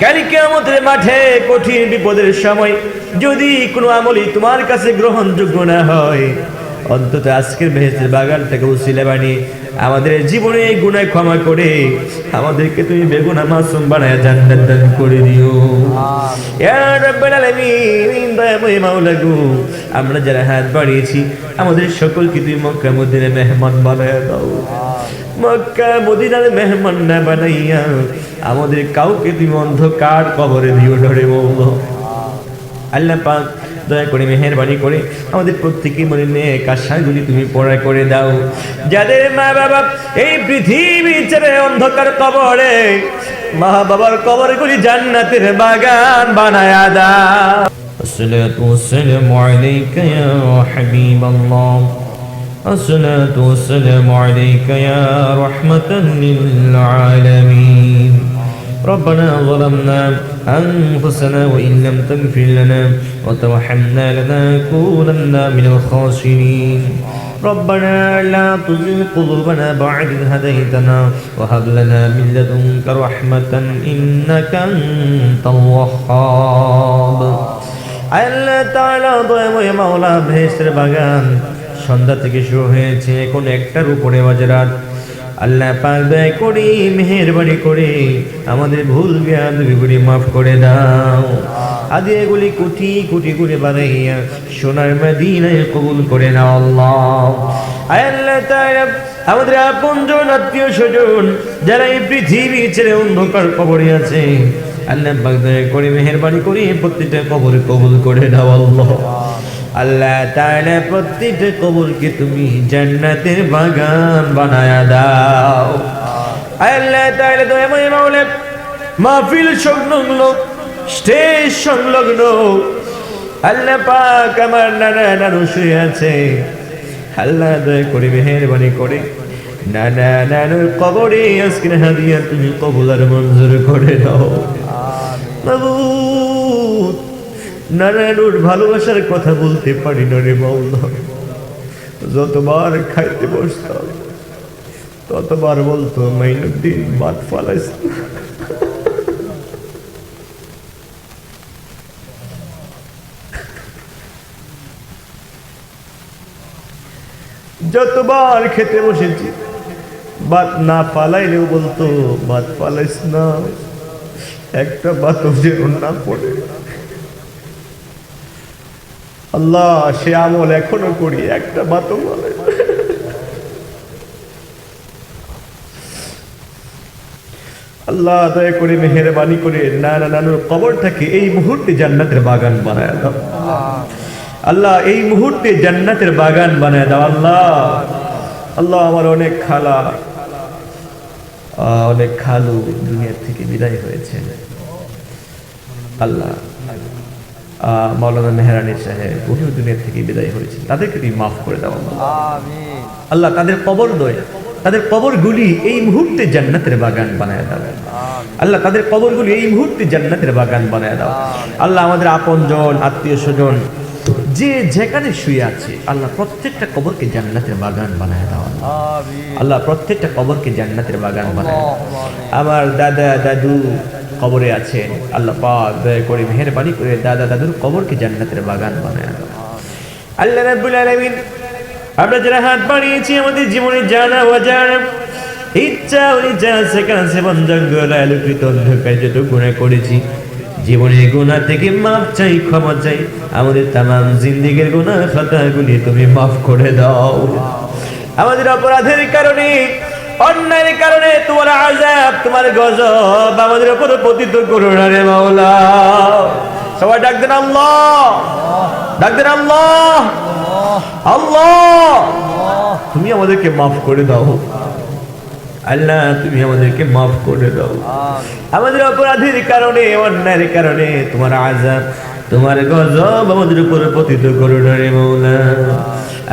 কাল কিয়ামতের মাঠে কঠিন বিপদের সময় যদি কোনো আমলই তোমার কাছে গ্রহণযোগ্য না হয়, অন্তত আজকের বেহেশতের বাগানটাকে উসিলা বানিয়ে আমাদের জীবনে গুনাহ ক্ষমা করে আমাদেরকে তুমি বেগুনাহ মাসুম বানায় জান্নাত দান করে দিও। ইয়া রাব্বাল আলামিন, দয়াময় মাওলা গো, আমরা যারা হাত বাড়িয়েছি আমাদের সকলকে তুমি মক্কা মদিনার মেহমান বানায় দাও। মক্কা মদিনার মেহমান না বানাইয়া আমাদের কাউকে তুমি অন্ধকার কবরে দিও ধরে বলবো। আল্লাহ পাক দয়া করে মেহেরবানি করে আমাদের প্রত্যেকের মনে নেক আশাগুলি তুমি পূরণ করে দাও। যাদের মা বাবা এই পৃথিবী ছেড়ে অন্ধকার কবরে, মা বাবার কবরগুলি জান্নাতের বাগান বানায়া দাও। আসসালাতু ওয়াসসালামু আলাইকা ইয়া হাবিবাল্লাহ, আসসালাতু ওয়াসসালামু আলাইকা ইয়া রাহমাতাল লিল আলামিন। ربنا ظلمنا أنفسنا وإن لم تغفر لنا وترحمنا لنكونن من الخاسرين. ربنا لا تزغ قلوبنا بعد إذ هديتنا وهب لنا من لدنك رحمة إنك أنت الوهاب. আল্লাহ তাআলা দয়াময় মাওলা, বেহেশতের বাগান সন্ধ্যা থেকে শুরু হয়েছে, কোন একটার উপরে বাজরাত। আল্লাহ পাক দয়া করে মেহেরবানি করে আমাদের ভুল বিয়াদবিগুলি মাফ করে দাও। আদি এগুলি কোটি কোটি করে বানাইয়া সোনার মদিনায় কবুল করে নাও আল্লাহ। আল্লাহ তাআলা আমাদের আপনজন আত্মীয় স্বজন যারা এই পৃথিবী ছেড়ে অন্ধকার কবরে আছে, আল্লাহ পাক দয়া করে মেহেরবানি করে প্রত্যেকটা কবর কবুল করে নাও আল্লাহ। আল্লাহ তাআলা প্রত্যেকটা কবরকে তুমি জান্নাতের বাগান বানায়া দাও। আল্লাহ তাআলা দয়াময় মাওলা, মাহফিল সংলগ্ন, স্টেজ সংলগ্ন আল্লাহ পাক আমার নানা নানু শুয়ে আছে, আল্লাহ দয়া করে মেহেরবানি করে নানা নানুর কবরে আজকের হাদিয়া তুমি কবুল আর মঞ্জুর করে দাও। মাবুদ, নারায়ণুর ভালোবাসার কথা বলতে পারি না রে মাওলা। যতবার খাইতে বসতাম ততবার বলতো মাইনুদ্দিন ভাত ফালাইস। যতবার খেতে বসেছি ভাত না ফালাইলেও বলতো ভাত ফালাইস না, একটা ভাতও যেন না পড়ে। আল্লাহ, সে আমল এখনো করি, একটা বাতও বলে। আল্লাহ দয়া করে মেহেরবানি করে নানা নানুর কবরটাকে এই মুহূর্তে জান্নাতের বাগান বানায় দাও আল্লাহ। এই মুহূর্তে জান্নাতের বাগান বানায় দাও আল্লাহ। আল্লাহ, আমার অনেক খালা অনেক খালু দুনিয়া থেকে বিদায় হয়েছে আল্লাহ। মাওলানা মেহরানি সাহেব, উনিও দুনিয়া থেকে বিদায় হয়েছেন, তাদেরকে তুমি মাফ করে দাও আমিন। আল্লাহ, তাদের কবরদ্বয়, তাদের কবরগুলি এই মুহূর্তে জান্নাতের বাগান বানায় দাও আল্লাহ। তাদের কবরগুলি এই মুহূর্তে জান্নাতের বাগান বানায় দাও আল্লাহ। আমাদের আপনজন আত্মীয় স্বজন যে যেখানে শুয়ে আছে আল্লাহ, প্রত্যেকটা কবরকে জান্নাতের বাগান বানায় দাও আল্লাহ। প্রত্যেকটা কবরকে জান্নাতের বাগান বানায় দাও। আমার দাদা দাদু কবরে আছেন, আল্লাহ পাক দয়া করে মেহেরবানি করে দাদা দাদুর কবরকে জান্নাতের বাগান বানায় দাও আল্লাহ রাব্বুল আলামিন। আমরা যারা হাত বাড়িয়েছি আমাদের জীবনে জানা অজানা ইচ্ছা অনিচ্ছা সেখানে সেবন জঙ্গল আলোকিত অন্ধকার যত গুনাহ করেছি, জীবনের গুনাহ থেকে মাফ চাই, ক্ষমা চাই। আমাদের তামাম জিন্দেগীর গুনাহ খাতাগুলি তুমি মাফ করে দাও। আমাদের অপরাধের কারণে, অন্যায়ের কারণে তোমার আযাব, তোমার গজব আমাদের উপর পতিত করো না রে মাওলা। সবাই ডাক দেন আল্লাহ, ডাক দেন আল্লাহ, আল্লাহ। তুমি আমাদেরকে মাফ করে দাও আল্লাহ, তুমি আমাদেরকে মাফ করে দাও। আমাদের অপরাধের কারণে, অন্যায়ের কারণে তোমার আযাব, তোমার গজব আমাদের উপর পতিত করো না রে মাওলা।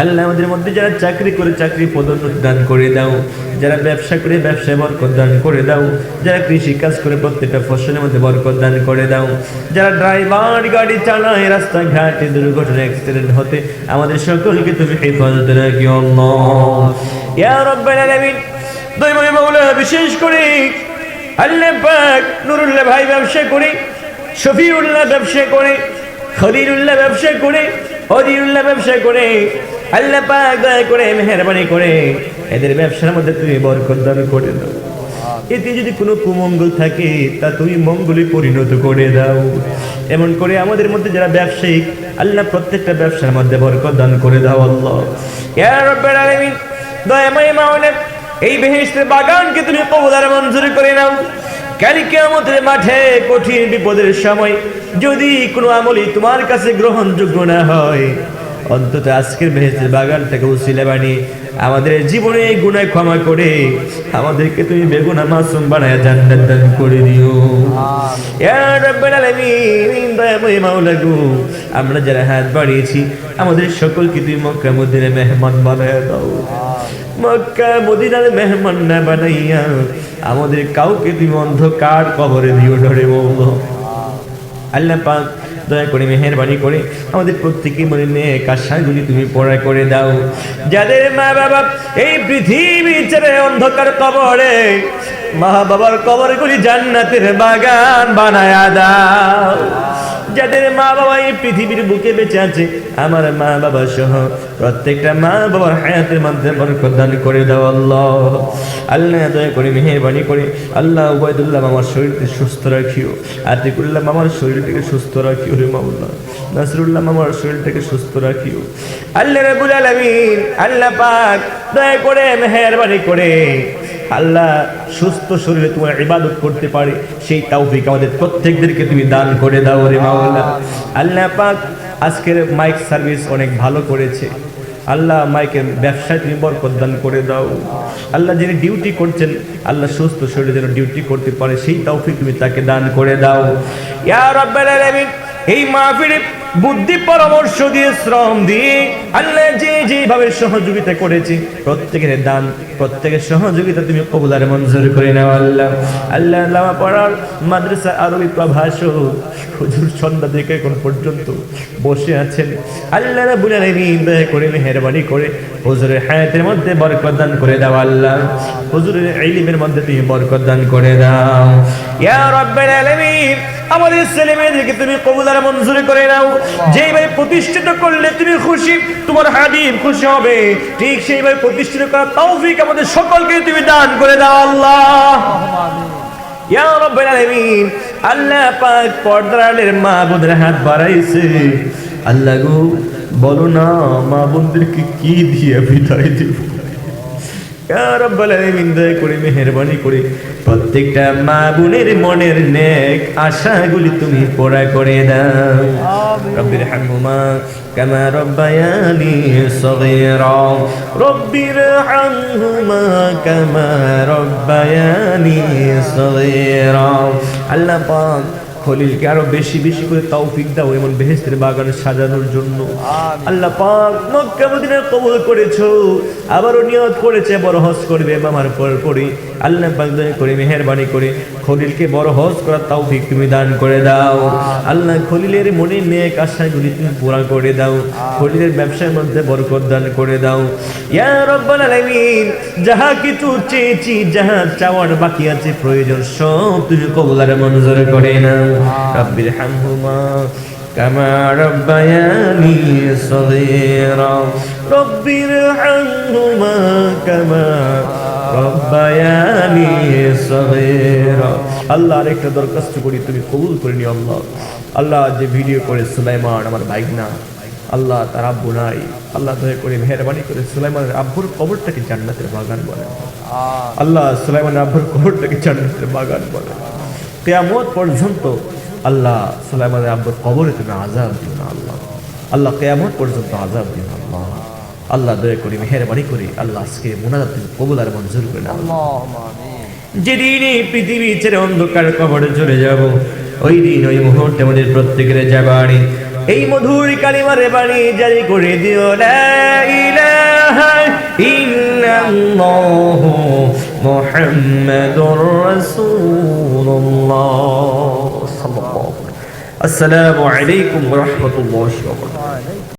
আল্লাহ, আমাদের মধ্যে যারা চাকরি করে চাকরি পদোন্নতি দান করে দাও, যারা ব্যবসা করে ব্যবসায় বরকত দান করে দাও, যারা কৃষি কাজ করে প্রত্যেকটা ফসলের মধ্যে বরকত দান করে দাও, যারা ড্রাইভার গাড়ি চালায় রাস্তাঘাটে দুর্ঘটনা অ্যাক্সিডেন্ট হতে আমাদের সকলকে তুমি হেফাজতে রাখিও আল্লাহ ইয়া রাব্বাল আলামিন। দয়াময় মাওলা, বিশেষ করে আল্লাহ পাক নুরুল্লাহ ভাই ব্যবসা করে, শফিউল্লাহ ব্যবসা করে, খলিলুল্লাহ ব্যবসা করে, অদিউল্লাহ ব্যবসা করে। আল্লাহ পাক দয়া করে মেহেরবানি করে এদের ব্যবসার মধ্যে তুমি বরকত দান করে দাও। এতে যদি কোনো কুমঙ্গল থাকে তা তুমি মঙ্গলে পরিণত করে দাও। এমন করে আমাদের মধ্যে যারা ব্যবসায়িক, আল্লাহ প্রত্যেকটা ব্যবসার মধ্যে বরকত দান করে দাও আল্লাহ। ইয়া রাব্বাল আলামিন, দয়াময় মাওলা, এই বেহেশতের বাগানকে তুমি কবুল আর মঞ্জুর করে নাও। কাল কিয়ামতের মাঠে কঠিন বিপদের সময় যদি কোনো আমলই তোমার কাছে গ্রহণযোগ্য না হয়, অন্তত আজকের বেহেশতের বাগানটাকে উসিলা বানিয়ে আমাদের জীবনে গুনাহ ক্ষমা করে আমাদেরকে তুমি বেগুনাহ মাসুম বানায়া জান্নাত দান করে দিও। ইয়া রাব্বাল আলামিন, দয়াময় মাওলা গো, আমরা যারা হাত বাড়িয়েছি আমাদের সকলকে তুমি মক্কা মদিনার মেহমান বানায়া দাও। মক্কা মদিনার মেহমান না বানাইয়া আমাদের কাউকে তুমি অন্ধকার কবরে দিও ধরে বলো। আল্লাহ পাক দয়া করে মেহেরবানি করে আমাদের প্রত্যেকের মনে নেক আশাগুলি তুমি পুরা করে দাও। যাদের মা বাবা এই পৃথিবী ছেড়ে অন্ধকার কবরে, মা বাবার কবরগুলি জান্নাতের বাগান বানায়া দাও। যাদের মা বাবা এই পৃথিবীর বুকে বেঁচে আছে, আমার মা বাবা সহ প্রত্যেকটা মা বাবার হায়াতের মধ্যে বরকত দান করে দাও আল্লাহ। আল্লাহ দয়া করে মেহেরবানি করে আল্লাহ উবাইদুল্লাহ মামার শরীরকে সুস্থ রাখিও, আতিকুল্লাহ মামার শরীরটাকে সুস্থ রাখিও রে মাওলা, নাসরুল্লাহ মামার শরীরটাকে সুস্থ রাখিও। আল্লাহ রাব্বুল আলামিন, আল্লাহ পাক দয়া করে মেহেরবানি করে আল্লাহ সুস্থ শরীরে তোমার ইবাদত করতে পারে সেই তৌফিক আমাদের প্রত্যেকদেরকে তুমি দান করে দাও রে মাওলা। আল্লাহ পাক আজকের মাইক সার্ভিস অনেক ভালো করেছে আল্লাহ, মাইকের ব্যবসায় তুমি বরকত দান করে দাও আল্লাহ। যিনি ডিউটি করছেন আল্লাহ সুস্থ শরীরে যেন ডিউটি করতে পারে সেই তৌফিক তুমি তাকে দান করে দাও। ইয়া রাব্বাল আলামিন, এই মাহফিলে বুদ্ধি পরামর্শ দিয়ে শ্রম দিয়ে আল্লাহ যে যেভাবে সহযোগিতা করেছে প্রত্যেকের দান প্রত্যেকের সহযোগিতা তুমি কবুল আর মঞ্জুর করে নাও আল্লাহ। আল্লাহ লামা পড়ার মাদ্রাসা আরবি প্রভাষক হুজুর সন্ধ্যা থেকে এখন পর্যন্ত বসে আছেন, আল্লাহ রাব্বুল আলামিন দয়া করে মেহেরবানি করে হুজুরের হায়াতের মধ্যে বরকত দান করে দাও আল্লাহ। হুজুরের ইলমের মধ্যে তুমি বরকত দান করে দাও ইয়া রাব্বাল আলামিন। আমাদের ছেলে মেয়েদেরকে তুমি কবুল আর মঞ্জুর করে নাও। যেইভাবে প্রতিষ্ঠিত করলে তুমি খুশি, তোমার হাবিব খুশি হবে, ঠিক সেইভাবে প্রতিষ্ঠিত করার তৌফিক আমাদের সকলকে তুমি দান করে দাও আল্লাহ। ইয়া রাব্বাল আলামিন, আল্লাহ পাক পর্দার আড়ালের মা বোনদের হাত বাড়াইছে আল্লাহ গো, বলো না মা বোনদেরকে কি দিয়ে বিদায় দেব। ইয়া রাব্বাল আলামিন, দয়া করে মেহেরবানি করে প্রত্যেকটা মা বোনের মনের নেক আশাগুলি তুমি পুরা করে দাও। রব্বির হামহুমা কামা রব্বায়ানি সগীরা, রব্বির হামহুমা কামা রব্বায়ানি সগীরা। আল্লাহ পাক খলিলকে আরো বেশি বেশি করে তৌফিক দাও এমন বেহেশতের বাগান সাজানোর জন্য। আল্লাহ পাক মক্কা মদিনা কবুল করেছো, আবারও নিয়ত করেছে বড় হজ করবে মামার পর পরে। আল্লাহ পাক দয়া করে মেহেরবানি করে খলিলকে বড় হজ করার তৌফিক তুমি দান করে দাও আল্লাহ। খলিলের মনে নেক আশাগুলি তুমি পুরা করে দাও, খলিলের ব্যবসার মধ্যে বরকত দান করে দাও ইয়া রাব্বাল আলামিন। যাহা কিছু চেয়েছি, যাহা চাওয়ার বাকি আছে প্রয়োজন সব তুমি কবুল আর মঞ্জুর করে নাও। রব্বির হামহুমা কামা রব্বায়ানি সগীরা, রব্বির হামহুমা কামা রব্বায়ানি সগীরা। আল্লাহ আরেকটা দরখাস্ত করি, তুমি কবুল করে নিও আল্লাহ। আল্লাহ যে ভিডিও করে সুলাইমান আমার ভাইগনা, আল্লাহ তার আব্বু নাই, আল্লাহ দয়া করে মেহেরবানি করে সুলাইমানের আব্বুর কবরটাকে জান্নাতের বাগান বলেন আল্লাহ। সুলাইমানের আব্বুর কবরটাকে জান্নাতের বাগান বলেন। কিয়ামত পর্যন্ত আল্লাহ সুলাইমানের আব্বুর কবরে তুমি আযাব দিও না আল্লাহ। আল্লাহ কিয়ামত পর্যন্ত আযাব দিও না আল্লাহ। আল্লাহ দয়া করে মেহেরবানি করে আল্লাহ আজকে মুনাজাত তুমি কবুল আর মঞ্জুর করে নাও আল্লাহুম্মা আমিন। যেদিন এই পৃথিবী ছেড়ে অন্ধকার কবরে চলে যাব, ওই দিন ওই মুহূর্তে আমাদের প্রত্যেকের জাবানি এই মধুর কালিমার বাণী জারি করে দিও, লা ইলাহা ইল্লাল্লাহু মুহাম্মাদুর রাসূলুল্লাহ সাল্লাল্লাহু আলাইহি ওয়া সাল্লাম। আসসালামু আলাইকুম ওয়া রাহমাতুল্লাহি ওয়া বারাকাতুহু।